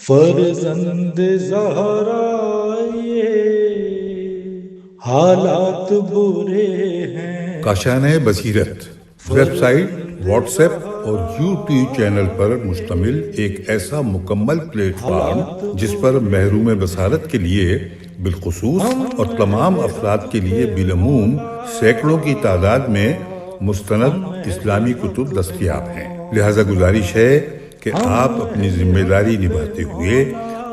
فرزند زہرا یہ حالات برے ہیں۔ کاشانۂ بصیرت ویب سائٹ، واٹس ایپ اور یوٹیوب چینل پر مشتمل ایک ایسا مکمل پلیٹ فارم جس پر محروم بصارت کے لیے بالخصوص اور تمام افراد کے لیے بالعموم سینکڑوں کی تعداد میں مستند اسلامی کتب دستیاب ہیں۔ لہذا گزارش ہے کہ آپ اپنی ذمہ داری نبھاتے ہوئے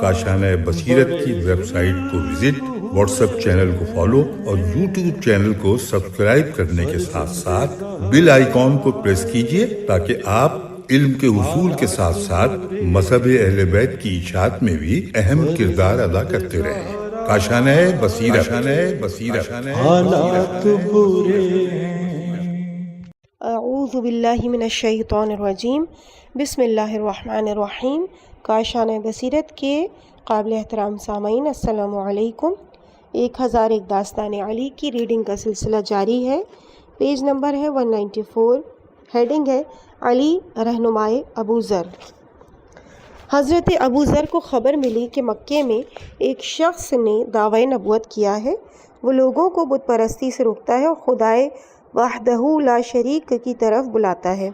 کاشانۂ بصیرت کی ویب سائٹ کو وزٹ، واٹس ایپ چینل کو فالو اور یوٹیوب چینل کو سبسکرائب کرنے کے ساتھ ساتھ بیل آئیکن کو پریس کیجیے تاکہ آپ علم کے حصول کے ساتھ ساتھ مذہب اہل بیت کی اشاعت میں بھی اہم کردار ادا کرتے رہیں۔ کاشانۂ بصیرت حالات برے ہیں۔ اعوذ باللہ من الشیطان الرجیم، بسم اللہ الرحمن الرحیم۔ کاشانۂ بصیرت کے قابل احترام سامعین، السلام علیکم۔ 1001 داستان علی کی ریڈنگ کا سلسلہ جاری ہے۔ پیج نمبر ہے 194، ہیڈنگ ہے علی رہنمائے ابو ذر۔ حضرت ابو ذر کو خبر ملی کہ مکے میں ایک شخص نے دعوی نبوت کیا ہے۔ وہ لوگوں کو بت پرستی سے روکتا ہے اور خدائے وحدہ لا شریک کی طرف بلاتا ہے۔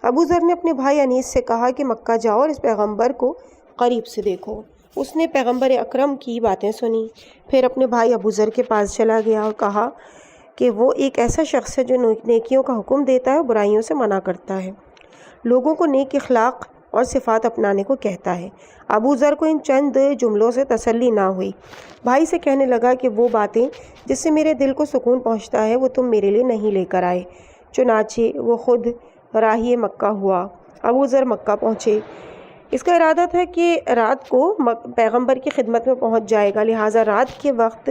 ابو ذر نے اپنے بھائی انیس سے کہا کہ مکہ جاؤ اور اس پیغمبر کو قریب سے دیکھو۔ اس نے پیغمبر اکرم کی باتیں سنی، پھر اپنے بھائی ابو ذر کے پاس چلا گیا اور کہا کہ وہ ایک ایسا شخص ہے جو نیکیوں کا حکم دیتا ہے اور برائیوں سے منع کرتا ہے، لوگوں کو نیک اخلاق اور صفات اپنانے کو کہتا ہے۔ ابو ذر کو ان چند جملوں سے تسلی نہ ہوئی، بھائی سے کہنے لگا کہ وہ باتیں جس سے میرے دل کو سکون پہنچتا ہے وہ تم میرے لیے نہیں لے کر آئے۔ چنانچہ وہ خود راہی مکہ ہوا۔ ابو ذر مکہ پہنچے۔ اس کا ارادہ تھا کہ رات کو پیغمبر کی خدمت میں پہنچ جائے گا، لہٰذا رات کے وقت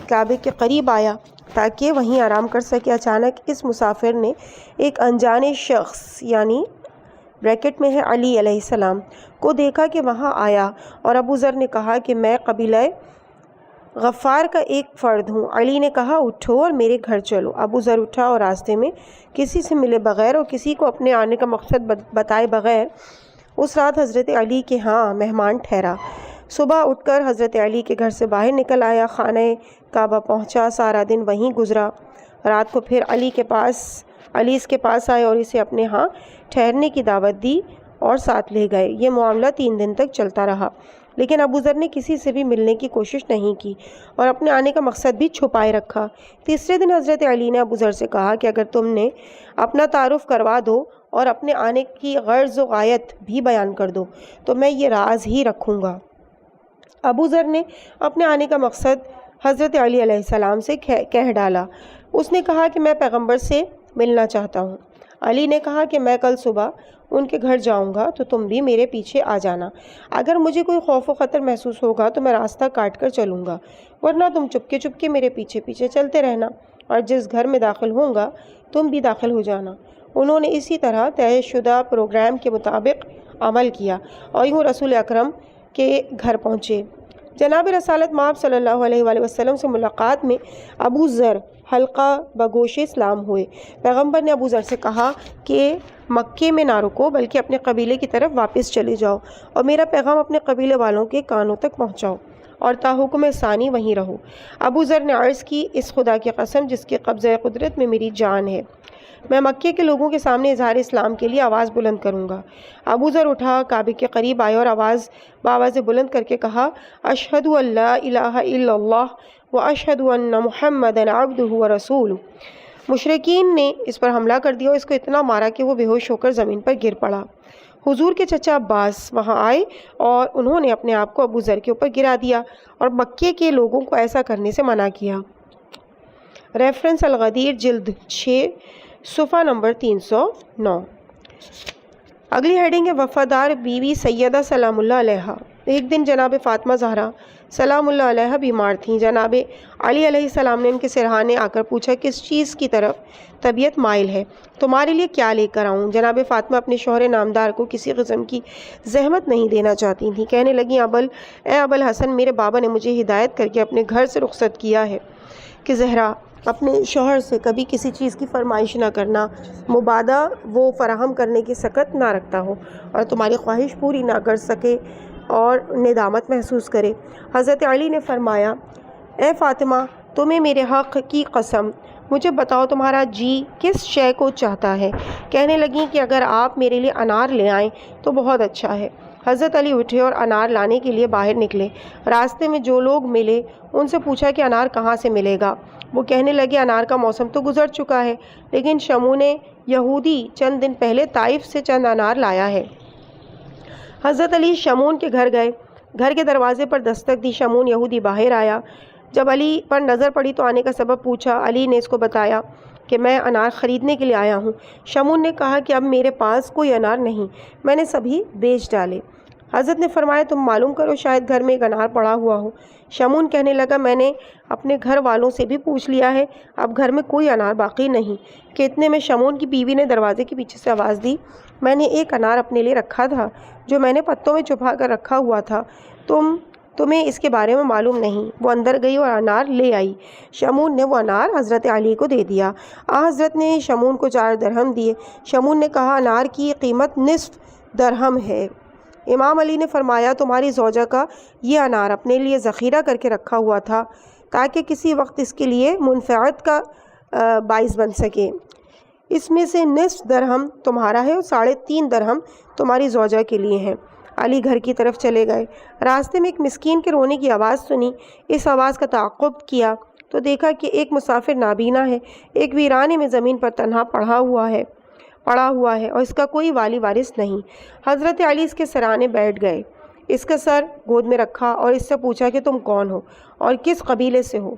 کعبے کے قریب آیا تاکہ وہیں آرام کر سکے۔ اچانک اس مسافر نے ایک انجانے شخص یعنی بریکٹ میں ہے علی علیہ السلام کو دیکھا کہ وہاں آیا، اور ابو ذر نے کہا کہ میں قبیلہ غفار کا ایک فرد ہوں۔ علی نے کہا اٹھو اور میرے گھر چلو۔ ابو ذر اٹھا اور راستے میں کسی سے ملے بغیر اور کسی کو اپنے آنے کا مقصد بتائے بغیر اس رات حضرت علی کے ہاں مہمان ٹھہرا۔ صبح اٹھ کر حضرت علی کے گھر سے باہر نکل آیا، خانہ کعبہ پہنچا، سارا دن وہیں گزرا۔ رات کو پھر علی اس کے پاس آئے اور اسے اپنے ہاں ٹھہرنے کی دعوت دی اور ساتھ لے گئے۔ یہ معاملہ 3 دن تک چلتا رہا، لیکن ابو ذر نے کسی سے بھی ملنے کی کوشش نہیں کی اور اپنے آنے کا مقصد بھی چھپائے رکھا۔ تیسرے دن حضرت علی نے ابو ذر سے کہا کہ اگر تم نے اپنا تعارف کروا دو اور اپنے آنے کی غرض و غایت بھی بیان کر دو تو میں یہ راز ہی رکھوں گا۔ ابو ذر نے اپنے آنے کا مقصد حضرت علی علیہ السلام سے کہہ ڈالا۔ اس نے کہا کہ میں پیغمبر سے ملنا چاہتا ہوں۔ علی نے کہا کہ میں کل صبح ان کے گھر جاؤں گا تو تم بھی میرے پیچھے آ جانا۔ اگر مجھے کوئی خوف و خطر محسوس ہوگا تو میں راستہ کاٹ کر چلوں گا، ورنہ تم چپکے چپکے میرے پیچھے پیچھے چلتے رہنا، اور جس گھر میں داخل ہوں گا تم بھی داخل ہو جانا۔ انہوں نے اسی طرح طے شدہ پروگرام کے مطابق عمل کیا اور یوں رسول اکرم کے گھر پہنچے۔ جناب رسالت مآب صلی اللہ علیہ وآلہ وسلم سے ملاقات میں ابو ذر حلقہ بگوش اسلام ہوئے۔ پیغمبر نے ابو ذر سے کہا کہ مکے میں نہ رکو بلکہ اپنے قبیلے کی طرف واپس چلے جاؤ اور میرا پیغام اپنے قبیلے والوں کے کانوں تک پہنچاؤ اور تا حکم ثانی وہیں رہو۔ ابو ذر نے عرض کی، اس خدا کی قسم جس کے قبضہ قدرت میں میری جان ہے، میں مکے کے لوگوں کے سامنے اظہار اسلام کے لیے آواز بلند کروں گا۔ ابو ذر اٹھا، کعبے کے قریب آئے اور بآواز بلند کر کے کہا، اشہد ان لا الہ الا اللہ و اشہد ان محمدًا عبدہ و رسولہ۔ مشرکین نے اس پر حملہ کر دیا اور اس کو اتنا مارا کہ وہ بے ہوش ہو کر زمین پر گر پڑا۔ حضور کے چچا عباس وہاں آئے اور انہوں نے اپنے آپ کو ابو ذر کے اوپر گرا دیا اور مکے کے لوگوں کو ایسا کرنے سے منع کیا۔ ریفرنس الغدیر جلد 6 صفحہ نمبر 309۔ اگلی ہیڈنگ ہے وفادار بیوی سیدہ سلام اللہ علیہا۔ ایک دن جناب فاطمہ زہرا سلام اللہ علیہا بیمار تھیں۔ جناب علی علیہ السلام نے ان کے سرہانے آ کر پوچھا کس چیز کی طرف طبیعت مائل ہے، تمہارے لیے کیا لے کر آؤں؟ جناب فاطمہ اپنے شوہر نامدار کو کسی قسم کی زحمت نہیں دینا چاہتی تھیں، کہنے لگیں اے ابو الحسن، میرے بابا نے مجھے ہدایت کر کے اپنے گھر سے رخصت کیا ہے کہ زہرا اپنے شوہر سے کبھی کسی چیز کی فرمائش نہ کرنا، مبادہ وہ فراہم کرنے کی سکت نہ رکھتا ہو اور تمہاری خواہش پوری نہ کر سکے اور ندامت محسوس کرے۔ حضرت علی نے فرمایا اے فاطمہ تمہیں میرے حق کی قسم مجھے بتاؤ تمہارا جی کس شے کو چاہتا ہے؟ کہنے لگیں کہ اگر آپ میرے لیے انار لے آئیں تو بہت اچھا ہے۔ حضرت علی اٹھے اور انار لانے کے لیے باہر نکلے۔ راستے میں جو لوگ ملے ان سے پوچھا کہ انار کہاں سے ملے گا؟ وہ کہنے لگے انار کا موسم تو گزر چکا ہے، لیکن شمون یہودی چند دن پہلے طائف سے چند انار لایا ہے۔ حضرت علی شمون کے گھر گئے، گھر کے دروازے پر دستک دی۔ شمون یہودی باہر آیا۔ جب علی پر نظر پڑی تو آنے کا سبب پوچھا۔ علی نے اس کو بتایا کہ میں انار خریدنے کے لیے آیا ہوں۔ شمون نے کہا کہ اب میرے پاس کوئی انار نہیں، میں نے سبھی بیچ ڈالے۔ حضرت نے فرمایا تم معلوم کرو شاید گھر میں ایک انار پڑا ہوا ہو۔ شمون کہنے لگا میں نے اپنے گھر والوں سے بھی پوچھ لیا ہے، اب گھر میں کوئی انار باقی نہیں۔ کہ اتنے میں شمون کی بیوی نے دروازے کے پیچھے سے آواز دی میں نے ایک انار اپنے لیے رکھا تھا جو میں نے پتوں میں چھپا کر رکھا ہوا تھا، تمہیں اس کے بارے میں معلوم نہیں۔ وہ اندر گئی اور انار لے آئی۔ شمون نے وہ انار حضرت علی کو دے دیا۔ حضرت نے شمون کو 4 درہم دیے۔ شمون نے کہا انار کی قیمت نصف درہم ہے۔ امام علی نے فرمایا تمہاری زوجہ کا یہ انار اپنے لیے ذخیرہ کر کے رکھا ہوا تھا تاکہ کسی وقت اس کے لیے منفعت کا باعث بن سکے۔ اس میں سے نصف درہم تمہارا ہے اور 3.5 درہم تمہاری زوجہ کے لیے ہیں۔ علی گھر کی طرف چلے گئے۔ راستے میں ایک مسکین کے رونے کی آواز سنی۔ اس آواز کا تعقب کیا تو دیکھا کہ ایک مسافر نابینا ہے، ایک ویرانے میں زمین پر تنہا پڑا ہوا ہے اور اس کا کوئی والی وارث نہیں۔ حضرت علی اس کے سرانے بیٹھ گئے، اس کا سر گود میں رکھا اور اس سے پوچھا کہ تم کون ہو اور کس قبیلے سے ہو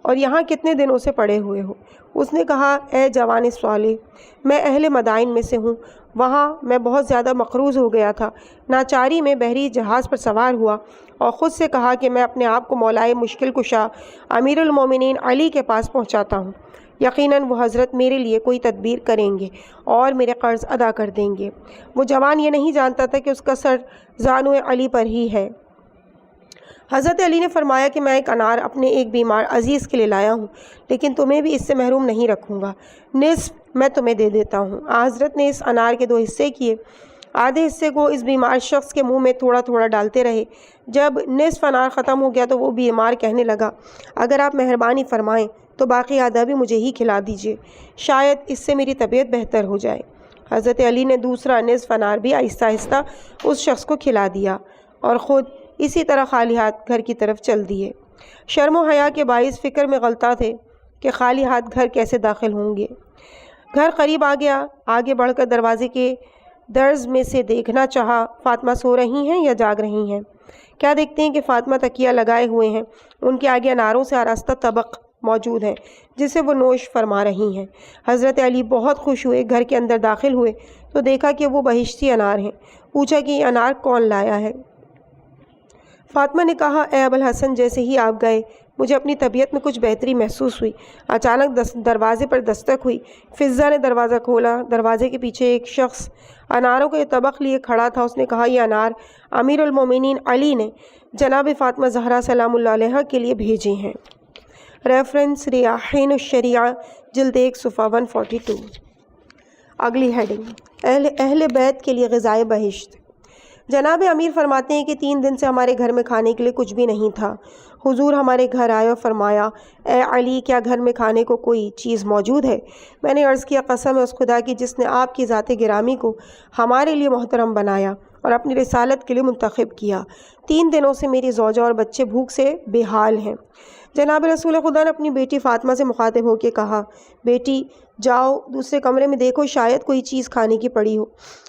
اور یہاں کتنے دنوں سے پڑے ہوئے ہو؟ اس نے کہا اے جوان صالح میں اہل مدائن میں سے ہوں، وہاں میں بہت زیادہ مقروض ہو گیا تھا، ناچاری میں بحری جہاز پر سوار ہوا اور خود سے کہا کہ میں اپنے آپ کو مولائے مشکل کشا امیر المومنین علی کے پاس پہنچاتا ہوں، یقیناً وہ حضرت میرے لیے کوئی تدبیر کریں گے اور میرے قرض ادا کر دیں گے۔ وہ جوان یہ نہیں جانتا تھا کہ اس کا سر زانو علی پر ہی ہے۔ حضرت علی نے فرمایا کہ میں ایک انار اپنے ایک بیمار عزیز کے لیے لایا ہوں، لیکن تمہیں بھی اس سے محروم نہیں رکھوں گا، نصف میں تمہیں دے دیتا ہوں۔ حضرت نے اس انار کے 2 حصے کیے، آدھے حصے کو اس بیمار شخص کے منہ میں تھوڑا تھوڑا ڈالتے رہے۔ جب نصف انار ختم ہو گیا تو وہ بیمار کہنے لگا اگر آپ مہربانی فرمائیں تو باقی آدھا بھی مجھے ہی کھلا دیجیے، شاید اس سے میری طبیعت بہتر ہو جائے۔ حضرت علی نے دوسرا نصف انار بھی آہستہ آہستہ اس شخص کو کھلا دیا اور خود اسی طرح خالی ہاتھ گھر کی طرف چل دیے۔ شرم و حیا کے باعث فکر میں غلطہ تھے کہ خالی ہاتھ گھر کیسے داخل ہوں گے۔ گھر قریب آ گیا، آگے بڑھ کر دروازے کے درز میں سے دیکھنا چاہا فاطمہ سو رہی ہیں یا جاگ رہی ہیں۔ کیا دیکھتے ہیں کہ فاطمہ تکیہ لگائے ہوئے ہیں، ان کے آگے اناروں سے آراستہ طبق موجود ہیں جسے وہ نوش فرما رہی ہیں۔ حضرت علی بہت خوش ہوئے، گھر کے اندر داخل ہوئے تو دیکھا کہ وہ بہشتی انار ہیں۔ پوچھا کہ یہ انار کون لایا ہے؟ فاطمہ نے کہا اے ابوالحسن جیسے ہی آپ گئے مجھے اپنی طبیعت میں کچھ بہتری محسوس ہوئی۔ اچانک دروازے پر دستک ہوئی، فضہ نے دروازہ کھولا۔ دروازے کے پیچھے ایک شخص اناروں کا یہ طبق لیے کھڑا تھا۔ اس نے کہا یہ انار امیر المومنین علی نے جناب فاطمہ زہرا سلام اللہ علیہا کے لیے بھیجے ہیں۔ ریفرنس ریاحین الشریعہ جلد 1 صفحہ 142۔ اگلی ہیڈنگ اہل بیت کے لیے غذائے بہشت۔ جناب امیر فرماتے ہیں کہ 3 دن سے ہمارے گھر میں کھانے کے لیے کچھ بھی نہیں تھا۔ حضور ہمارے گھر آئے اور فرمایا اے علی کیا گھر میں کھانے کو کوئی چیز موجود ہے؟ میں نے عرض کیا قسم ہے اس خدا کی جس نے آپ کی ذات گرامی کو ہمارے لیے محترم بنایا اور اپنی رسالت کے لیے منتخب کیا، 3 دنوں سے میری زوجہ اور بچے بھوک سے بے حال ہیں۔ جناب رسول خدا نے اپنی بیٹی فاطمہ سے مخاطب ہو کے کہا بیٹی جاؤ دوسرے کمرے میں دیکھو شاید کوئی چیز کھانے کی پڑی ہو۔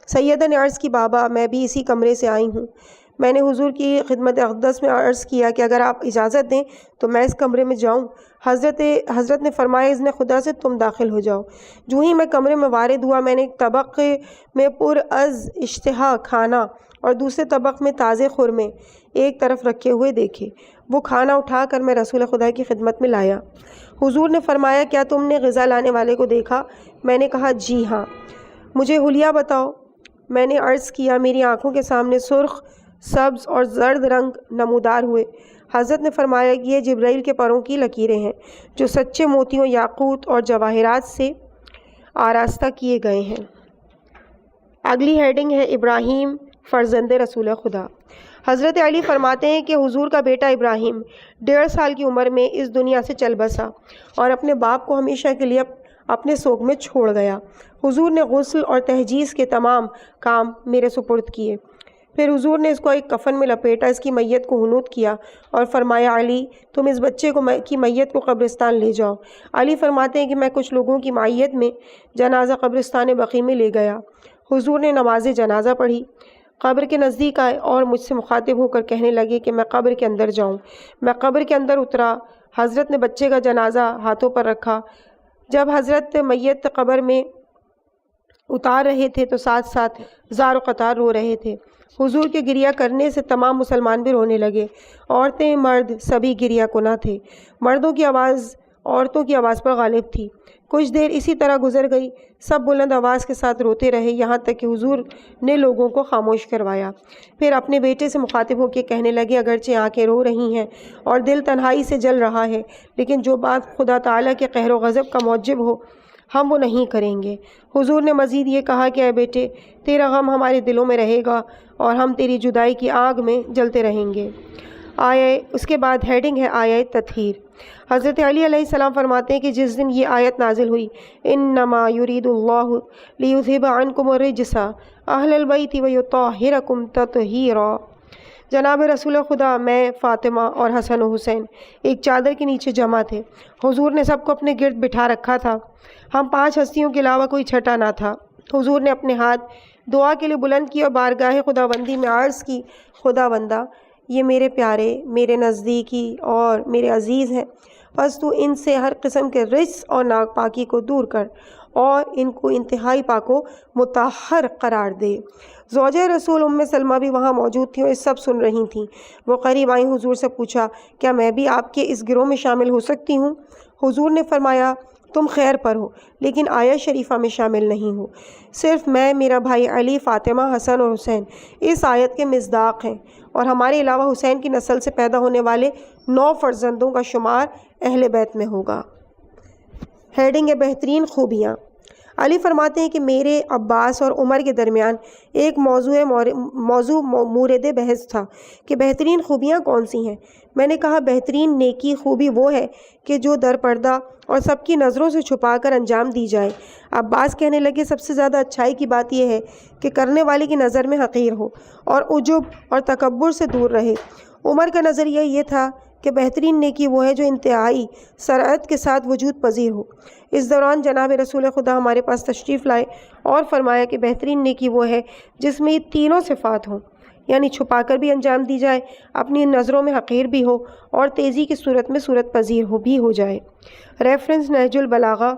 سیدہ نے عرض کی بابا میں بھی اسی کمرے سے آئی ہوں۔ میں نے حضور کی خدمت اقدس میں عرض کیا کہ اگر آپ اجازت دیں تو میں اس کمرے میں جاؤں۔ حضرت نے فرمایا اذن خدا سے تم داخل ہو جاؤ۔ جو ہی میں کمرے میں وارد ہوا میں نے ایک طبق میں پر از اشتہا کھانا اور دوسرے طبق میں تازے خرمے ایک طرف رکھے ہوئے دیکھے۔ وہ کھانا اٹھا کر میں رسول خدا کی خدمت میں لایا۔ حضور نے فرمایا کیا تم نے غذا لانے والے کو دیکھا؟ میں نے کہا جی ہاں۔ مجھے حلیہ بتاؤ۔ میں نے عرض کیا میری آنکھوں کے سامنے سرخ، سبز اور زرد رنگ نمودار ہوئے۔ حضرت نے فرمایا کہ یہ جبرائیل کے پروں کی لکیریں ہیں جو سچے موتیوں، یاقوت اور جواہرات سے آراستہ کیے گئے ہیں۔ اگلی ہیڈنگ ہے ابراہیم فرزند رسول خدا۔ حضرت علی فرماتے ہیں کہ حضور کا بیٹا ابراہیم 1.5 سال کی عمر میں اس دنیا سے چل بسا اور اپنے باپ کو ہمیشہ کے لیے اپنے سوگ میں چھوڑ گیا۔ حضور نے غسل اور تہجیز کے تمام کام میرے سپرد کیے۔ پھر حضور نے اس کو ایک کفن میں لپیٹا، اس کی میت کو حنوط کیا اور فرمایا علی تم اس بچے کی میت کو قبرستان لے جاؤ۔ علی فرماتے ہیں کہ میں کچھ لوگوں کی معیت میں جنازہ قبرستان بقیع میں لے گیا۔ حضور نے نماز جنازہ پڑھی، قبر کے نزدیک آئے اور مجھ سے مخاطب ہو کر کہنے لگے کہ میں قبر کے اندر جاؤں۔ میں قبر کے اندر اترا۔ حضرت نے بچے کا جنازہ ہاتھوں پر رکھا۔ جب حضرت میت قبر میں اتار رہے تھے تو ساتھ ساتھ زار و قطار رو رہے تھے۔ حضور کے گریہ کرنے سے تمام مسلمان بھی رونے لگے۔ عورتیں مرد سبھی گریہ کناں تھے۔ مردوں کی آواز عورتوں کی آواز پر غالب تھی۔ کچھ دیر اسی طرح گزر گئی، سب بلند آواز کے ساتھ روتے رہے، یہاں تک کہ حضور نے لوگوں کو خاموش کروایا۔ پھر اپنے بیٹے سے مخاطب ہو کے کہنے لگے اگرچہ آنکھیں رو رہی ہیں اور دل تنہائی سے جل رہا ہے، لیکن جو بات خدا تعالیٰ کے قہر و غضب کا موجب ہو ہم وہ نہیں کریں گے۔ حضور نے مزید یہ کہا کہ اے بیٹے تیرا غم ہمارے دلوں میں رہے گا اور ہم تیری جدائی کی آگ میں جلتے رہیں گے۔ اس کے بعد ہیڈنگ ہے آیہ تطہیر۔ حضرت علی علیہ السلام فرماتے ہیں کہ جس دن یہ آیت نازل ہوئی انما یرید اللہ لیذھب عنکم الرجس اہل البیت ویطہرکم تطہیرا، جناب رسول خدا میں، فاطمہ اور حسن و حسین ایک چادر کے نیچے جمع تھے۔ حضور نے سب کو اپنے گرد بٹھا رکھا تھا۔ ہم 5 ہستیوں کے علاوہ کوئی چھٹا نہ تھا۔ حضور نے اپنے ہاتھ دعا کے لیے بلند کی اور بارگاہ خداوندی میں عرض کی خداوندہ یہ میرے پیارے، میرے نزدیکی اور میرے عزیز ہیں، بس تو ان سے ہر قسم کے رجس اور ناپاکی کو دور کر اور ان کو انتہائی پاک و مطہر قرار دے۔ زوجہ رسول ام سلمہ بھی وہاں موجود تھیں اور سب سن رہی تھیں۔ وہ قریب آئیں، حضور سے پوچھا کیا میں بھی آپ کے اس گروہ میں شامل ہو سکتی ہوں؟ حضور نے فرمایا تم خیر پر ہو لیکن آیہ شریفہ میں شامل نہیں ہو۔ صرف میں، میرا بھائی علی، فاطمہ، حسن اور حسین اس آیت کے مصداق ہیں اور ہمارے علاوہ حسین کی نسل سے پیدا ہونے والے 9 فرزندوں کا شمار اہل بیت میں ہوگا۔ ہیڈنگ ہے بہترین خوبیاں۔ علی فرماتے ہیں کہ میرے عباس اور عمر کے درمیان ایک موضوع مورد بحث تھا کہ بہترین خوبیاں کون سی ہیں۔ میں نے کہا بہترین نیکی خوبی وہ ہے کہ جو در پردہ اور سب کی نظروں سے چھپا کر انجام دی جائے۔ عباس کہنے لگے سب سے زیادہ اچھائی کی بات یہ ہے کہ کرنے والے کی نظر میں حقیر ہو اور عجب اور تکبر سے دور رہے۔ عمر کا نظریہ یہ تھا کہ بہترین نیکی وہ ہے جو انتہائی سرعت کے ساتھ وجود پذیر ہو۔ اس دوران جناب رسول خدا ہمارے پاس تشریف لائے اور فرمایا کہ بہترین نیکی وہ ہے جس میں یہ تینوں صفات ہوں، یعنی چھپا کر بھی انجام دی جائے، اپنی نظروں میں حقیر بھی ہو اور تیزی کی صورت میں صورت پذیر ہو جائے۔ ریفرنس نہج البلاغہ،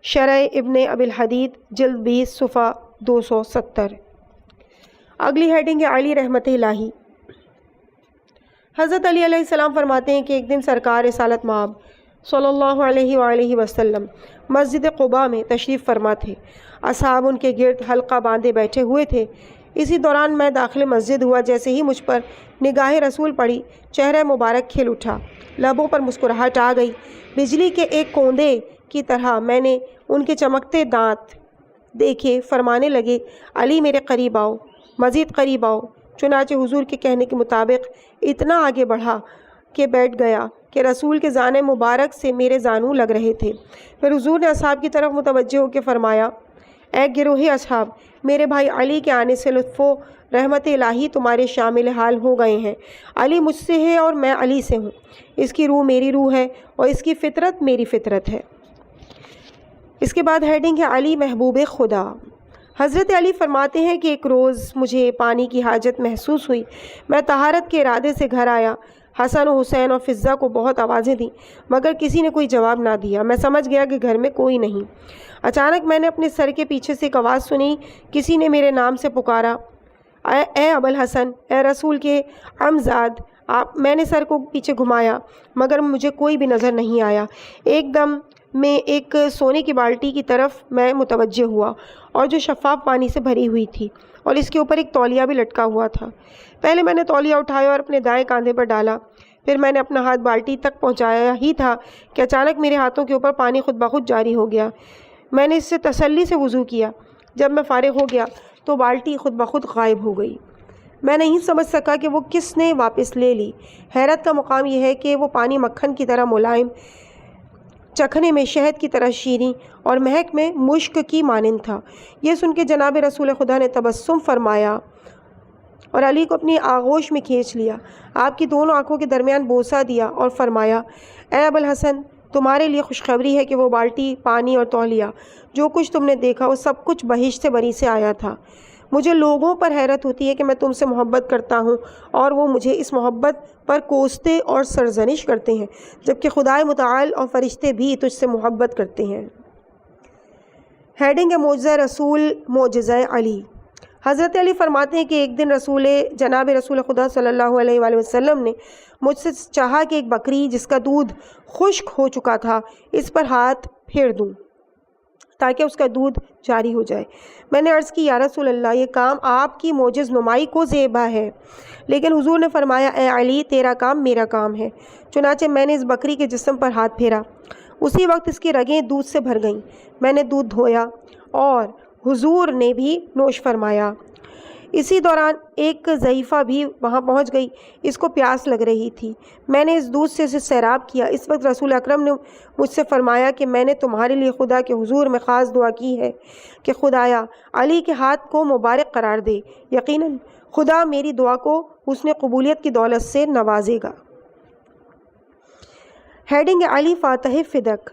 شرح ابن ابی الحدید، جلد 20 صفحہ 270۔ اگلی ہیڈنگ ہے علی رحمت الہی۔ حضرت علی علیہ السلام فرماتے ہیں کہ ایک دن سرکار رسالت مآب صلی اللہ علیہ وآلہ وسلم مسجد قباء میں تشریف فرما تھے۔ اصحاب ان کے گرد حلقہ باندھے بیٹھے ہوئے تھے۔ اسی دوران میں داخل مسجد ہوا، جیسے ہی مجھ پر نگاہ رسول پڑی چہرہ مبارک کھل اٹھا، لبوں پر مسکراہٹ آ گئی۔ بجلی کے ایک کوندے کی طرح میں نے ان کے چمکتے دانت دیکھے۔ فرمانے لگے علی میرے قریب آؤ، مزید قریب آؤ۔ چنانچہ حضور کے کہنے کے مطابق اتنا آگے بڑھا کہ بیٹھ گیا کہ رسول کے زانے مبارک سے میرے زانو لگ رہے تھے۔ پھر حضور نے اصحاب کی طرف متوجہ ہو کے فرمایا اے گروہ اصحاب، میرے بھائی علی کے آنے سے لطف و رحمت الہی تمہارے شامل حال ہو گئے ہیں۔ علی مجھ سے ہے اور میں علی سے ہوں، اس کی روح میری روح ہے اور اس کی فطرت میری فطرت ہے۔ اس کے بعد ہیڈنگ ہے علی محبوب خدا۔ حضرت علی فرماتے ہیں کہ ایک روز مجھے پانی کی حاجت محسوس ہوئی۔ میں طہارت کے ارادے سے گھر آیا۔ حسن و حسین اور فضہ کو بہت آوازیں دیں مگر کسی نے کوئی جواب نہ دیا۔ میں سمجھ گیا کہ گھر میں کوئی نہیں۔ اچانک میں نے اپنے سر کے پیچھے سے ایک آواز سنی، کسی نے میرے نام سے پکارا، اے ابوالحسن، اے رسول کے عمزاد۔ میں نے سر کو پیچھے گھمایا مگر مجھے کوئی بھی نظر نہیں آیا۔ ایک دم میں ایک سونے کی بالٹی کی طرف میں متوجہ ہوا اور جو شفاف پانی سے بھری ہوئی تھی اور اس کے اوپر ایک تولیہ بھی لٹکا ہوا تھا۔ پہلے میں نے تولیہ اٹھایا اور اپنے دائیں کاندھے پر ڈالا، پھر میں نے اپنا ہاتھ بالٹی تک پہنچایا ہی تھا کہ اچانک میرے ہاتھوں کے اوپر پانی خود بخود جاری ہو گیا۔ میں نے اس سے تسلی سے وضو کیا۔ جب میں فارغ ہو گیا تو بالٹی خود بخود غائب ہو گئی۔ میں نہیں سمجھ سکا کہ وہ کس نے واپس لے لی۔ حیرت کا مقام یہ ہے کہ وہ پانی مکھن کی طرح ملائم، چکھنے میں شہد کی طرح شیریں اور مہک میں مشک کی مانند تھا۔ یہ سن کے جناب رسول خدا نے تبسم فرمایا اور علی کو اپنی آغوش میں کھینچ لیا، آپ کی دونوں آنکھوں کے درمیان بوسہ دیا اور فرمایا، اے ابوالحسن، تمہارے لیے خوشخبری ہے کہ وہ بالٹی، پانی اور تولیہ، جو کچھ تم نے دیکھا وہ سب کچھ بہشت بری سے آیا تھا۔ مجھے لوگوں پر حیرت ہوتی ہے کہ میں تم سے محبت کرتا ہوں اور وہ مجھے اس محبت پر کوستے اور سرزنش کرتے ہیں، جبکہ خدائے متعال اور فرشتے بھی تجھ سے محبت کرتے ہیں۔ ہیڈنگ ہے معجزہ رسول، معجزہ علی۔ حضرت علی فرماتے ہیں کہ ایک دن جناب رسول خدا صلی اللہ علیہ وآلہ وسلم نے مجھ سے چاہا کہ ایک بکری جس کا دودھ خشک ہو چکا تھا اس پر ہاتھ پھیر دوں تاکہ اس کا دودھ جاری ہو جائے۔ میں نے عرض کی، یا رسول اللہ، یہ کام آپ کی معجز نمائی کو زیبا ہے، لیکن حضور نے فرمایا، اے علی، تیرا کام میرا کام ہے۔ چنانچہ میں نے اس بکری کے جسم پر ہاتھ پھیرا، اسی وقت اس کی رگیں دودھ سے بھر گئیں۔ میں نے دودھ دھویا اور حضور نے بھی نوش فرمایا۔ اسی دوران ایک ضعیفہ بھی وہاں پہنچ گئی، اس کو پیاس لگ رہی تھی۔ میں نے اس دودھ سے اسے سیراب کیا۔ اس وقت رسول اکرم نے مجھ سے فرمایا کہ میں نے تمہارے لیے خدا کے حضور میں خاص دعا کی ہے کہ خدایا علی کے ہاتھ کو مبارک قرار دے، یقیناً خدا میری دعا کو حسن قبولیت کی دولت سے نوازے گا۔ ہیڈنگ علی فاتح فدق۔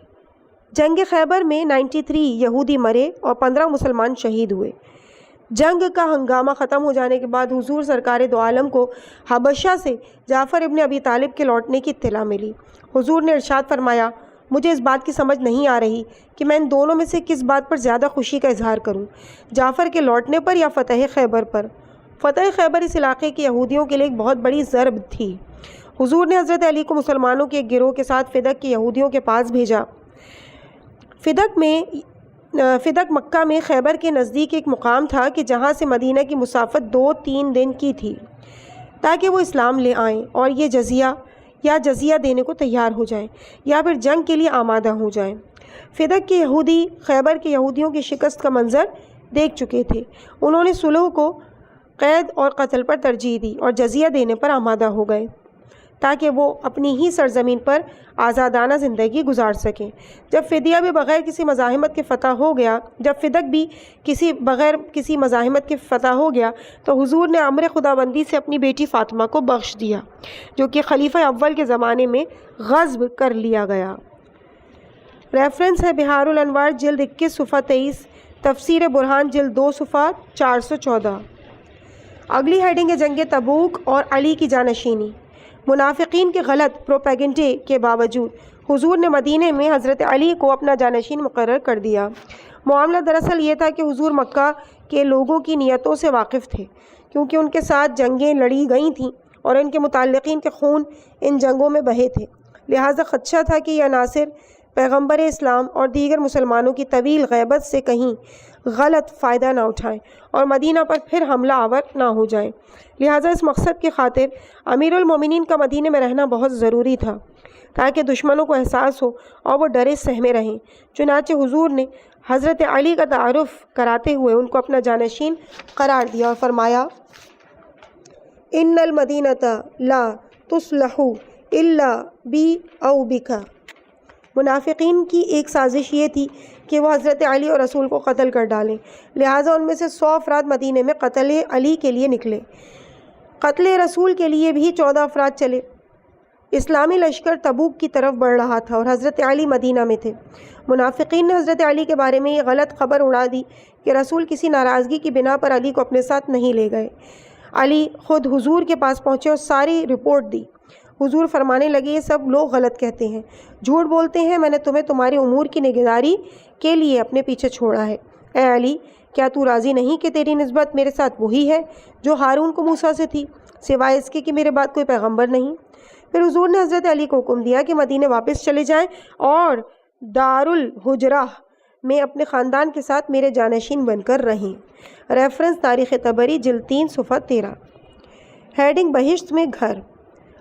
جنگ خیبر میں 93 یہودی مرے اور 15 مسلمان شہید ہوئے۔ جنگ کا ہنگامہ ختم ہو جانے کے بعد حضور سرکار دو عالم کو حبشہ سے جعفر ابن ابی طالب کے لوٹنے کی اطلاع ملی۔ حضور نے ارشاد فرمایا، مجھے اس بات کی سمجھ نہیں آ رہی کہ میں ان دونوں میں سے کس بات پر زیادہ خوشی کا اظہار کروں، جعفر کے لوٹنے پر یا فتح خیبر پر۔ فتح خیبر اس علاقے کے یہودیوں کے لیے ایک بہت بڑی ضرب تھی۔ حضور نے حضرت علی کو مسلمانوں کے ایک گروہ کے ساتھ فدق کے یہودیوں کے پاس بھیجا۔ فدق مکہ میں خیبر کے نزدیک ایک مقام تھا کہ جہاں سے مدینہ کی مسافت 2-3 دن کی تھی، تاکہ وہ اسلام لے آئیں اور یہ جزیہ دینے کو تیار ہو جائیں یا پھر جنگ کے لیے آمادہ ہو جائیں۔ فدق کے یہودی خیبر کے یہودیوں کی شکست کا منظر دیکھ چکے تھے۔ انہوں نے صلح کو قید اور قتل پر ترجیح دی اور جزیہ دینے پر آمادہ ہو گئے تاکہ وہ اپنی ہی سرزمین پر آزادانہ زندگی گزار سکیں۔ جب فدیہ بھی بغیر کسی مزاحمت کے فتح ہو گیا تو حضور نے امر خداوندی سے اپنی بیٹی فاطمہ کو بخش دیا، جو کہ خلیفہ اول کے زمانے میں غصب کر لیا گیا۔ ریفرنس ہے بہار الانوار جلد 21 صفحہ 23، تفسیر برہان جلد 2 صفحہ 414۔ اگلی ہیڈنگ ہے جنگ تبوک اور علی کی جانشینی۔ منافقین کے غلط پروپیگنڈے کے باوجود حضور نے مدینے میں حضرت علی کو اپنا جانشین مقرر کر دیا۔ معاملہ دراصل یہ تھا کہ حضور مکہ کے لوگوں کی نیتوں سے واقف تھے، کیونکہ ان کے ساتھ جنگیں لڑی گئی تھیں اور ان کے متعلقین کے خون ان جنگوں میں بہے تھے، لہٰذا خدشہ تھا کہ یہ عناصر پیغمبر اسلام اور دیگر مسلمانوں کی طویل غیبت سے کہیں غلط فائدہ نہ اٹھائیں اور مدینہ پر پھر حملہ آور نہ ہو جائیں۔ لہٰذا اس مقصد کی خاطر امیر المومنین کا مدینہ میں رہنا بہت ضروری تھا، تاکہ دشمنوں کو احساس ہو اور وہ ڈرے سہمے رہیں۔ چنانچہ حضور نے حضرت علی کا تعارف کراتے ہوئے ان کو اپنا جانشین قرار دیا اور فرمایا، ان المدینۃ لا تصلح الا بی او بکا۔ منافقین کی ایک سازش یہ تھی کہ وہ حضرت علی اور رسول کو قتل کر ڈالیں، لہٰذا ان میں سے 100 افراد مدینے میں قتل علی کے لیے نکلے۔ قتل رسول کے لیے بھی 14 افراد چلے۔ اسلامی لشکر تبوک کی طرف بڑھ رہا تھا اور حضرت علی مدینہ میں تھے۔ منافقین نے حضرت علی کے بارے میں یہ غلط خبر اڑا دی کہ رسول کسی ناراضگی کی بنا پر علی کو اپنے ساتھ نہیں لے گئے۔ علی خود حضور کے پاس پہنچے اور ساری رپورٹ دی۔ حضور فرمانے لگے، یہ سب لوگ غلط کہتے ہیں، جھوٹ بولتے ہیں، میں نے تمہیں تمہارے امور کی نگہداری کے لیے اپنے پیچھے چھوڑا ہے۔ اے علی، کیا تو راضی نہیں کہ تیری نسبت میرے ساتھ وہی ہے جو ہارون کو موسیٰ سے تھی، سوائے اس کے کہ میرے بعد کوئی پیغمبر نہیں؟ پھر حضور نے حضرت علی کو حکم دیا کہ مدینے واپس چلے جائیں اور دارالحجرہ میں اپنے خاندان کے ساتھ میرے جانشین بن کر رہیں۔ ریفرنس تاریخ طبری جلد 3 صفحہ 13۔ ہیڈنگ بہشت میں گھر۔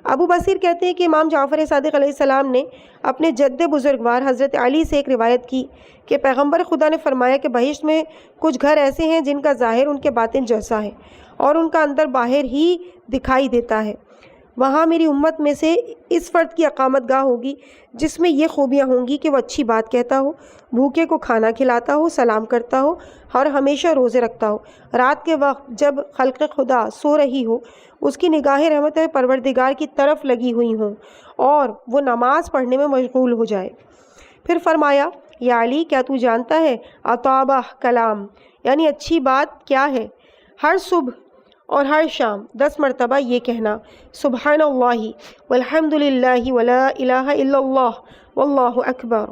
ابو بصیر کہتے ہیں کہ امام جعفر صادق علیہ السلام نے اپنے جد بزرگوار حضرت علی سے ایک روایت کی کہ پیغمبر خدا نے فرمایا کہ بہشت میں کچھ گھر ایسے ہیں جن کا ظاہر ان کے باطن جیسا ہے اور ان کا اندر باہر ہی دکھائی دیتا ہے۔ وہاں میری امت میں سے اس فرد کی اقامت گاہ ہوگی جس میں یہ خوبیاں ہوں گی کہ وہ اچھی بات کہتا ہو، بھوکے کو کھانا کھلاتا ہو، سلام کرتا ہو اور ہمیشہ روزے رکھتا ہو۔ رات کے وقت جب خلق خدا سو رہی ہو، اس کی نگاہیں رحمت پروردگار کی طرف لگی ہوئی ہوں اور وہ نماز پڑھنے میں مشغول ہو جائے۔ پھر فرمایا، یا علی کیا تو جانتا ہے اطابہ کلام یعنی اچھی بات کیا ہے؟ ہر صبح اور ہر شام 10 مرتبہ یہ کہنا، سبحان اللہ والحمد للہ ولا الہ الا اللہ واللہ اکبر۔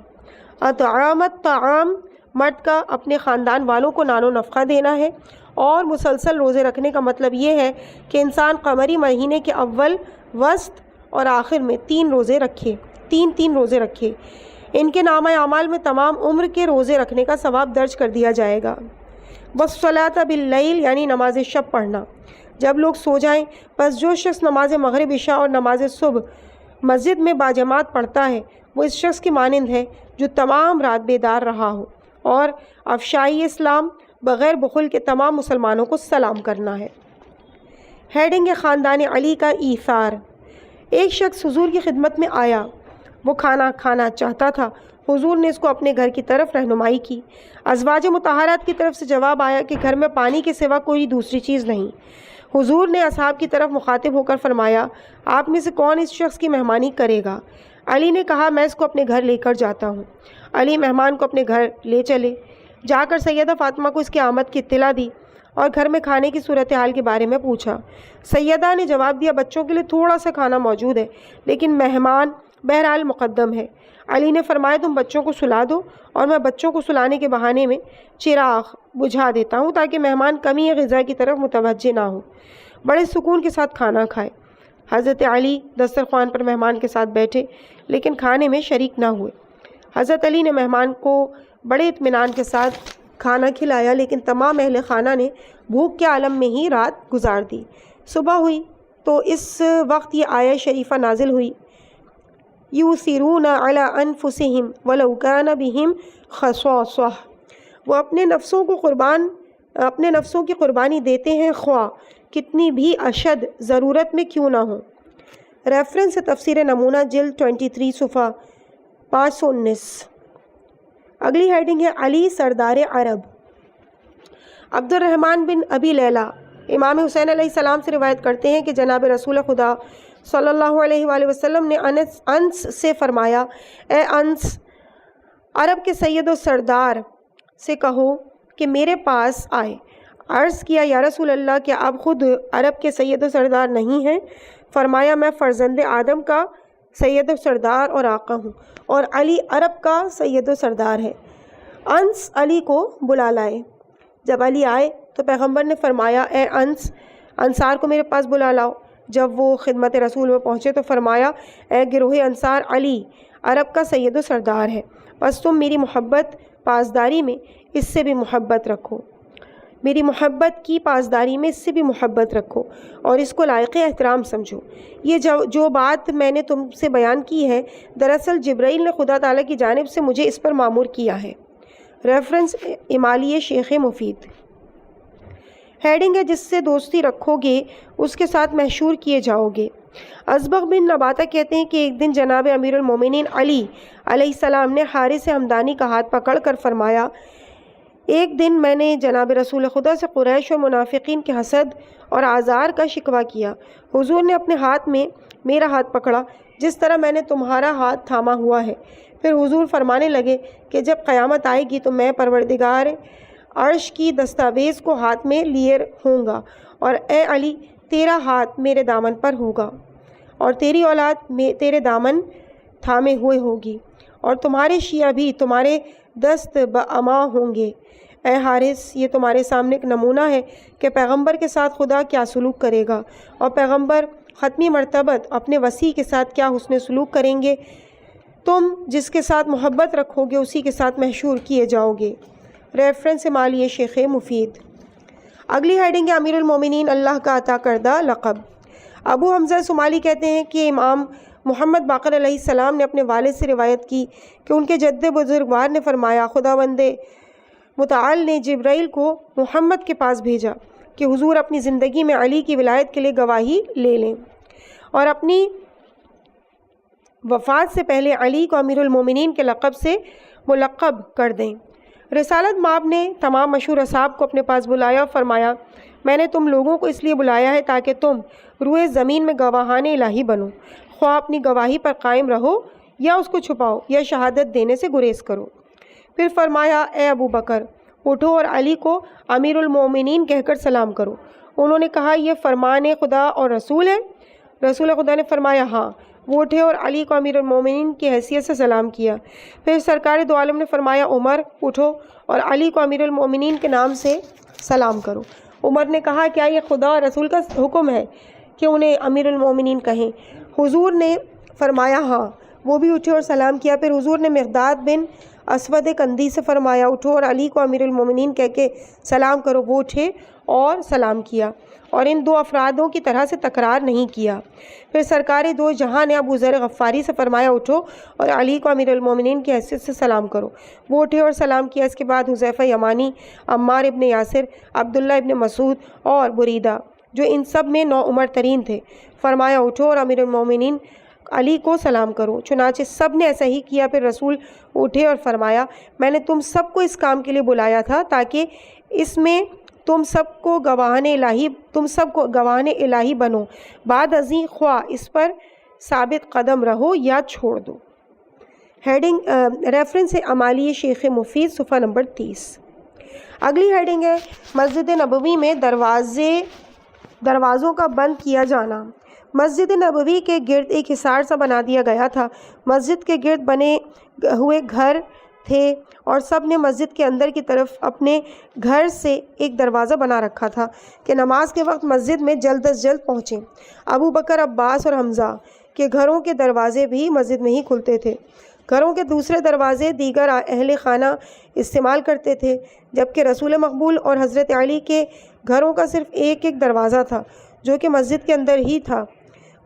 اطعامت طعام مرد کا اپنے خاندان والوں کو نان و نفقہ دینا ہے، اور مسلسل روزے رکھنے کا مطلب یہ ہے کہ انسان قمری مہینے کے اول، وسط اور آخر میں 3 روزے رکھے، 3 روزے رکھے۔ ان کے نامہ اعمال میں تمام عمر کے روزے رکھنے کا ثواب درج کر دیا جائے گا۔ والصلاۃ باللیل یعنی نماز شب پڑھنا، جب لوگ سو جائیں، پس جو شخص نماز مغرب، عشاء اور نماز صبح مسجد میں باجماعت پڑھتا ہے وہ اس شخص کی مانند ہے جو تمام رات بیدار رہا ہو۔ اور افشائی اسلام، بغیر بخل کے تمام مسلمانوں کو سلام کرنا ہے۔ ہیڈنگ خاندان علی کا ایثار۔ ایک شخص حضور کی خدمت میں آیا، وہ کھانا کھانا چاہتا تھا، حضور نے اس کو اپنے گھر کی طرف رہنمائی کی۔ ازواج مطہرات کی طرف سے جواب آیا کہ گھر میں پانی کے سوا کوئی دوسری چیز نہیں۔ حضور نے اصحاب کی طرف مخاطب ہو کر فرمایا، آپ میں سے کون اس شخص کی مہمانی کرے گا؟ علی نے کہا، میں اس کو اپنے گھر لے کر جاتا ہوں۔ علی مہمان کو اپنے گھر لے چلے، جا کر سیدہ فاطمہ کو اس کی آمد کی اطلاع دی اور گھر میں کھانے کی صورتحال کے بارے میں پوچھا۔ سیدہ نے جواب دیا، بچوں کے لیے تھوڑا سا کھانا موجود ہے لیکن مہمان بہرحال مقدم ہے۔ علی نے فرمایا، تم بچوں کو سلا دو اور میں بچوں کو سلانے کے بہانے میں چراغ بجھا دیتا ہوں تاکہ مہمان کمی غذا کی طرف متوجہ نہ ہو، بڑے سکون کے ساتھ کھانا کھائے۔ حضرت علی دسترخوان پر مہمان کے ساتھ بیٹھے لیکن کھانے میں شریک نہ ہوئے۔ حضرت علی نے مہمان کو بڑے اطمینان کے ساتھ کھانا کھلایا لیکن تمام اہل خانہ نے بھوک کے عالم میں ہی رات گزار دی۔ صبح ہوئی تو اس وقت یہ آیت شریفہ نازل ہوئی، یؤثرون علی انفسہم ولو کان بہم خصاصہ، وہ اپنے نفسوں کی قربانی دیتے ہیں خواہ کتنی بھی اشد ضرورت میں کیوں نہ ہو۔ ریفرنس تفسیر نمونہ جلد 23 صفحہ 519۔ اگلی ہیڈنگ ہے علی سردار عرب۔ عبد الرحمن بن ابی لیلہ امام حسین علیہ السلام سے روایت کرتے ہیں کہ جناب رسول خدا صلی اللہ علیہ وآلہ وسلم نے انس سے فرمایا، اے انس، عرب کے سید و سردار سے کہو کہ میرے پاس آئے۔ عرض کیا، یا رسول اللہ، کیا آپ خود عرب کے سید و سردار نہیں ہیں؟ فرمایا، میں فرزند آدم کا سید و سردار اور آقا ہوں، اور علی عرب کا سید و سردار ہے۔ انس علی کو بلا لائے۔ جب علی آئے تو پیغمبر نے فرمایا، اے انس، انصار کو میرے پاس بلا لاؤ۔ جب وہ خدمت رسول میں پہنچے تو فرمایا، اے گروہ انصار، علی عرب کا سید و سردار ہے، بس تم میری محبت پاسداری میں اس سے بھی محبت رکھو، میری محبت کی پاسداری میں اس سے بھی محبت رکھو اور اس کو لائق احترام سمجھو۔ یہ جو بات میں نے تم سے بیان کی ہے، دراصل جبرائیل نے خدا تعالیٰ کی جانب سے مجھے اس پر مامور کیا ہے۔ ریفرنس امالیہ شیخ مفید۔ ہیڈنگ ہے جس سے دوستی رکھو گے اس کے ساتھ محشور کیے جاؤ گے۔ ازبغ بن نباتہ کہتے ہیں کہ ایک دن جناب امیر المومنین علی علیہ السلام نے حارث ہمدانی کا ہاتھ پکڑ کر فرمایا، ایک دن میں نے جناب رسول خدا سے قریش و منافقین کے حسد اور آزار کا شکوہ کیا۔ حضور نے اپنے ہاتھ میں میرا ہاتھ پکڑا جس طرح میں نے تمہارا ہاتھ تھاما ہوا ہے۔ پھر حضور فرمانے لگے کہ جب قیامت آئے گی تو میں پروردگار عرش کی دستاویز کو ہاتھ میں لیے ہوں گا، اور اے علی، تیرا ہاتھ میرے دامن پر ہوگا اور تیری اولاد تیرے دامن تھامے ہوئے ہوگی، اور تمہارے شیعہ بھی تمہارے دست باما ہوں گے۔ اے حارث، یہ تمہارے سامنے ایک نمونہ ہے کہ پیغمبر کے ساتھ خدا کیا سلوک کرے گا، اور پیغمبر ختمی مرتبت اپنے وسیع کے ساتھ کیا حسن سلوک کریں گے۔ تم جس کے ساتھ محبت رکھو گے اسی کے ساتھ محشور کیے جاؤ گے۔ ریفرنس مالیہ شیخ مفید۔ اگلی ہیڈنگ ہے امیر المومنین اللہ کا عطا کردہ لقب۔ ابو حمزہ سمالی کہتے ہیں کہ امام محمد باقر علیہ السلام نے اپنے والد سے روایت کی کہ ان کے جد بزرگوار نے فرمایا خداوند متعال نے جبرائیل کو محمد کے پاس بھیجا کہ حضور اپنی زندگی میں علی کی ولایت کے لیے گواہی لے لیں اور اپنی وفات سے پہلے علی کو امیر المومنین کے لقب سے ملقب کر دیں۔ رسالت مآب نے تمام مشہور اصحاب کو اپنے پاس بلایا اور فرمایا میں نے تم لوگوں کو اس لیے بلایا ہے تاکہ تم روئے زمین میں گواہان الہی بنو، خواہ اپنی گواہی پر قائم رہو یا اس کو چھپاؤ یا شہادت دینے سے گریز کرو۔ پھر فرمایا اے ابو بکر اٹھو اور علی کو امیر المومنین کہہ کر سلام کرو۔ انہوں نے کہا یہ فرمان خدا اور رسول ہے؟ رسول خدا نے فرمایا ہاں۔ وہ اٹھے اور علی کو امیر المومنین کی حیثیت سے سلام کیا۔ پھر سرکار دو عالم نے فرمایا عمر اٹھو اور علی کو امیر المومنین کے نام سے سلام کرو۔ عمر نے کہا کیا یہ خدا اور رسول کا حکم ہے کہ انہیں امیر المومنین کہیں؟ حضور نے فرمایا ہاں۔ وہ بھی اٹھے اور سلام کیا۔ پھر حضور نے مقداد بن اسود کندی سے فرمایا اٹھو اور علی کو امیر المومنین کہہ کے سلام کرو۔ وہ اٹھے اور سلام کیا اور ان دو افرادوں کی طرح سے تکرار نہیں کیا۔ پھر سرکار دو جہاں نے ابو ذر غفاری سے فرمایا اٹھو اور علی کو امیر المومنین کی حیثیت سے سلام کرو۔ وہ اٹھے اور سلام کیا۔ اس کے بعد حذیفہ یمانی، عمار ابن یاسر، عبداللہ ابن مسعود اور بریدہ جو ان سب میں نوعمر ترین تھے فرمایا اٹھو اور امیر المومنین علی کو سلام کرو۔ چنانچہ سب نے ایسا ہی کیا۔ پھر رسول اٹھے اور فرمایا میں نے تم سب کو اس کام کے لیے بلایا تھا تاکہ اس میں تم سب کو گواہان الہی بنو، بعد ازیں خواہ اس پر ثابت قدم رہو یا چھوڑ دو۔ ہیڈنگ ریفرنس ہے عمالی شیخ مفید صفحہ نمبر 30۔ اگلی ہیڈنگ ہے مسجد نبوی میں دروازوں کا بند کیا جانا۔ مسجد نبوی کے گرد ایک حصار سا بنا دیا گیا تھا۔ مسجد کے گرد بنے ہوئے گھر تھے اور سب نے مسجد کے اندر کی طرف اپنے گھر سے ایک دروازہ بنا رکھا تھا کہ نماز کے وقت مسجد میں جلد از جلد پہنچیں۔ ابو بکر، عباس اور حمزہ کے گھروں کے دروازے بھی مسجد میں ہی کھلتے تھے۔ گھروں کے دوسرے دروازے دیگر اہل خانہ استعمال کرتے تھے، جبکہ رسول مقبول اور حضرت علی کے گھروں کا صرف ایک دروازہ تھا جو کہ مسجد کے اندر ہی تھا۔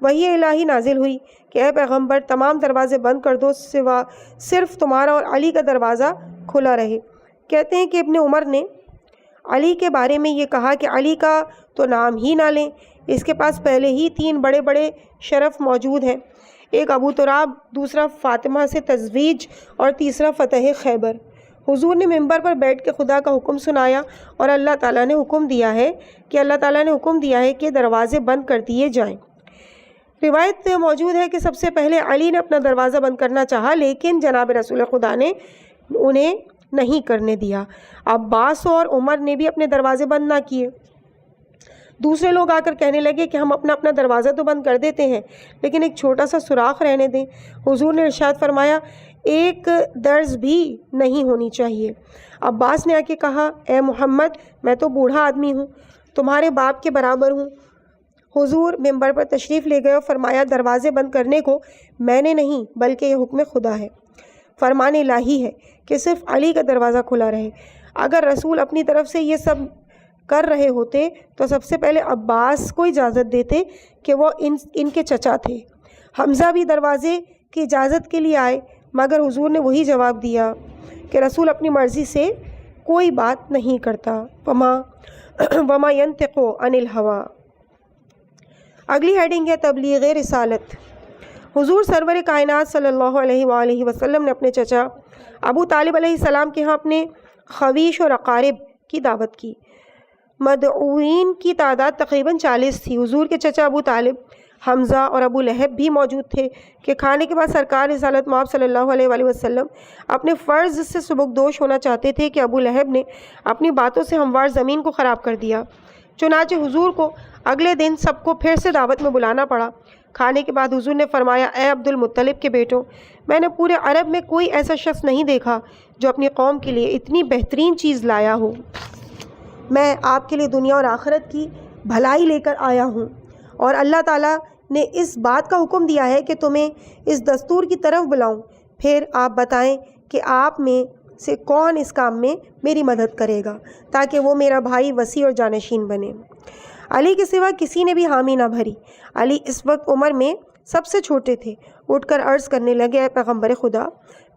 وحی الہی نازل ہوئی کہ اے پیغمبر تمام دروازے بند کر دو سوا صرف تمہارا اور علی کا دروازہ کھلا رہے۔ کہتے ہیں کہ ابن عمر نے علی کے بارے میں یہ کہا کہ علی کا تو نام ہی نہ لیں، اس کے پاس پہلے ہی 3 بڑے بڑے شرف موجود ہیں، ایک ابو تراب، دوسرا فاطمہ سے تزویج اور تیسرا فتح خیبر۔ حضور نے ممبر پر بیٹھ کے خدا کا حکم سنایا اور اللہ تعالیٰ نے حکم دیا ہے کہ دروازے بند کر دیے جائیں۔ روایت موجود ہے کہ سب سے پہلے علی نے اپنا دروازہ بند کرنا چاہا لیکن جناب رسول خدا نے انہیں نہیں کرنے دیا۔ عباس اور عمر نے بھی اپنے دروازے بند نہ کیے۔ دوسرے لوگ آ کر کہنے لگے کہ ہم اپنا دروازہ تو بند کر دیتے ہیں لیکن ایک چھوٹا سا سوراخ رہنے دیں۔ حضور نے ارشاد فرمایا ایک درز بھی نہیں ہونی چاہیے۔ عباس نے آ کے کہا اے محمد میں تو بوڑھا آدمی ہوں، تمہارے باپ کے برابر ہوں۔ حضور ممبر پر تشریف لے گئے اور فرمایا دروازے بند کرنے کو میں نے نہیں بلکہ یہ حکم خدا ہے، فرمان الہی ہے کہ صرف علی کا دروازہ کھلا رہے۔ اگر رسول اپنی طرف سے یہ سب کر رہے ہوتے تو سب سے پہلے عباس کو اجازت دیتے کہ وہ ان کے چچا تھے۔ حمزہ بھی دروازے کی اجازت کے لیے آئے مگر حضور نے وہی جواب دیا کہ رسول اپنی مرضی سے کوئی بات نہیں کرتا، وما ينطق عن الهوى۔ اگلی ہیڈنگ ہے تبلیغ رسالت۔ حضور سرور کائنات صلی اللہ علیہ وآلہ وسلم نے اپنے چچا ابو طالب علیہ السلام کے ہاں اپنے خویش اور اقارب کی دعوت کی۔ مدعوین کی تعداد تقریباً 40 تھی۔ حضور کے چچا ابو طالب، حمزہ اور ابو لہب بھی موجود تھے کہ کھانے کے بعد سرکار رسالت مآب صلی اللہ علیہ وآلہ وسلم اپنے فرض سے سبکدوش ہونا چاہتے تھے کہ ابو لہب نے اپنی باتوں سے ہموار زمین کو خراب کر دیا۔ چنانچہ حضور کو اگلے دن سب کو پھر سے دعوت میں بلانا پڑا۔ کھانے کے بعد حضور نے فرمایا اے عبد المطلب کے بیٹوں، میں نے پورے عرب میں کوئی ایسا شخص نہیں دیکھا جو اپنی قوم کے لیے اتنی بہترین چیز لایا ہو۔ میں آپ کے لیے دنیا اور آخرت کی بھلائی لے کر آیا ہوں اور اللہ تعالیٰ نے اس بات کا حکم دیا ہے کہ تمہیں اس دستور کی طرف بلاؤں۔ پھر آپ بتائیں کہ آپ میں سے کون اس کام میں میری مدد کرے گا تاکہ وہ میرا بھائی وسیع اور جانشین بنے۔ علی کے سوا کسی نے بھی حامی نہ بھری۔ علی اس وقت عمر میں سب سے چھوٹے تھے۔ اٹھ کر عرض کرنے لگے، اے پیغمبر خدا،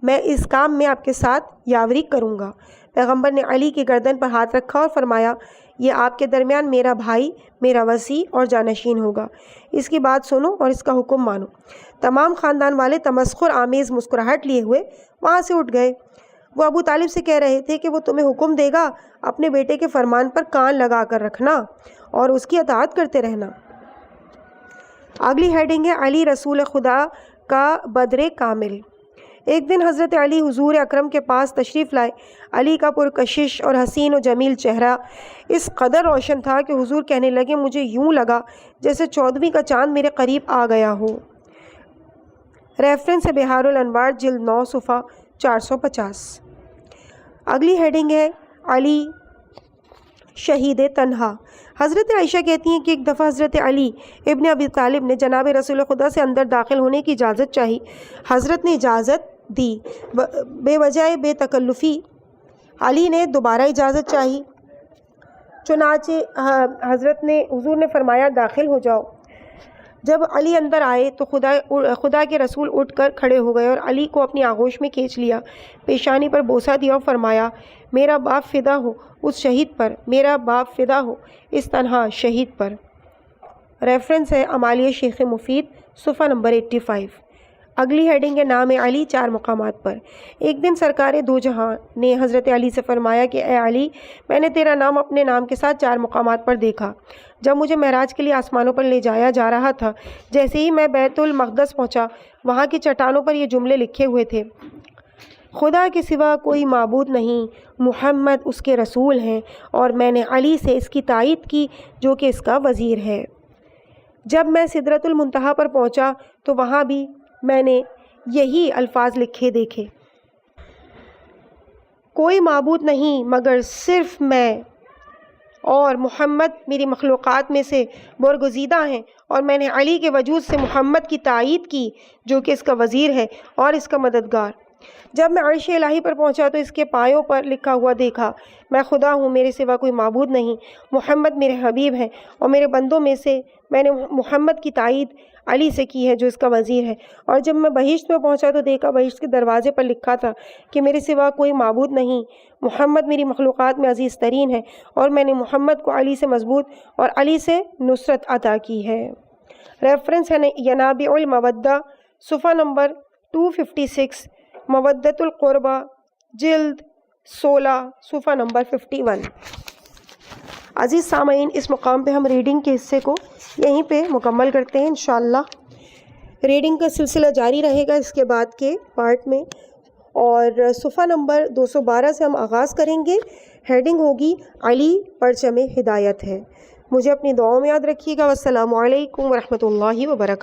میں اس کام میں آپ کے ساتھ یاوری کروں گا۔ پیغمبر نے علی کی گردن پر ہاتھ رکھا اور فرمایا، یہ آپ کے درمیان میرا بھائی، میرا وصی اور جانشین ہوگا، اس کی بات سنو اور اس کا حکم مانو۔ تمام خاندان والے تمسخر آمیز مسکراہٹ لیے ہوئے وہاں سے اٹھ گئے۔ وہ ابو طالب سے کہہ رہے تھے کہ وہ تمہیں حکم دے گا، اپنے بیٹے کے فرمان پر کان لگا کر رکھنا اور اس کی اطاعت کرتے رہنا۔ اگلی ہیڈنگ ہے علی رسول خدا کا بدر کامل۔ ایک دن حضرت علی حضور اکرم کے پاس تشریف لائے۔ علی کا پرکشش اور حسین و جمیل چہرہ اس قدر روشن تھا کہ حضور کہنے لگے، مجھے یوں لگا جیسے 14ویں کا چاند میرے قریب آ گیا ہو۔ ریفرنس ہے بہار الانوار جلد 9 صفحہ 450۔ اگلی ہیڈنگ ہے علی شہید تنہا۔ حضرت عائشہ کہتی ہیں کہ ایک دفعہ حضرت علی ابن ابی طالب نے جناب رسول خدا سے اندر داخل ہونے کی اجازت چاہی۔ حضرت نے اجازت دی، بے وجہ بے تکلفی علی نے دوبارہ اجازت چاہی، چنانچہ حضور نے فرمایا داخل ہو جاؤ۔ جب علی اندر آئے تو خدا کے رسول اٹھ کر کھڑے ہو گئے اور علی کو اپنی آغوش میں کھینچ لیا، پیشانی پر بوسہ دیا اور فرمایا، میرا باپ فدا ہو اس شہید پر، میرا باپ فدا ہو اس تنہا شہید پر۔ ریفرنس ہے امالیہ شیخ مفید صفحہ نمبر 85۔ اگلی ہیڈنگ ہے نام علی 4 مقامات پر۔ ایک دن سرکار دو جہاں نے حضرت علی سے فرمایا کہ اے علی، میں نے تیرا نام اپنے نام کے ساتھ 4 مقامات پر دیکھا۔ جب مجھے معراج کے لیے آسمانوں پر لے جایا جا رہا تھا، جیسے ہی میں بیت المقدس پہنچا، وہاں کی چٹانوں پر یہ جملے لکھے ہوئے تھے، خدا کے سوا کوئی معبود نہیں، محمد اس کے رسول ہیں، اور میں نے علی سے اس کی تائید کی جو کہ اس کا وزیر ہے۔ جب میں سدرۃ المنتہا پر پہنچا تو وہاں بھی میں نے یہی الفاظ لکھے دیکھے، کوئی معبود نہیں مگر صرف میں، اور محمد میری مخلوقات میں سے برگزیدہ ہیں، اور میں نے علی کے وجود سے محمد کی تائید کی جو کہ اس کا وزیر ہے اور اس کا مددگار۔ جب میں عرش الہی پر پہنچا تو اس کے پایوں پر لکھا ہوا دیکھا، میں خدا ہوں، میرے سوا کوئی معبود نہیں، محمد میرے حبیب ہیں، اور میرے بندوں میں سے میں نے محمد کی تائید علی سے کی ہے جو اس کا وزیر ہے۔ اور جب میں بہشت میں پہنچا تو دیکھا بہشت کے دروازے پر لکھا تھا کہ میرے سوا کوئی معبود نہیں، محمد میری مخلوقات میں عزیز ترین ہے، اور میں نے محمد کو علی سے مضبوط اور علی سے نصرت عطا کی ہے۔ ریفرنس ہے ینابع المودہ صفحہ نمبر 256، مودۃ القربہ جلد 16 صفحہ نمبر 51۔ عزیز سامعین، اس مقام پہ ہم ریڈنگ کے حصے کو یہیں پہ مکمل کرتے ہیں۔ انشاءاللہ ریڈنگ کا سلسلہ جاری رہے گا اس کے بعد کے پارٹ میں، اور صفحہ نمبر 212 سے ہم آغاز کریں گے۔ ہیڈنگ ہوگی علی پرچم ہدایت ہے۔ مجھے اپنی دعاؤں میں یاد رکھیے گا۔ والسلام علیکم ورحمۃ اللہ وبرکاتہ۔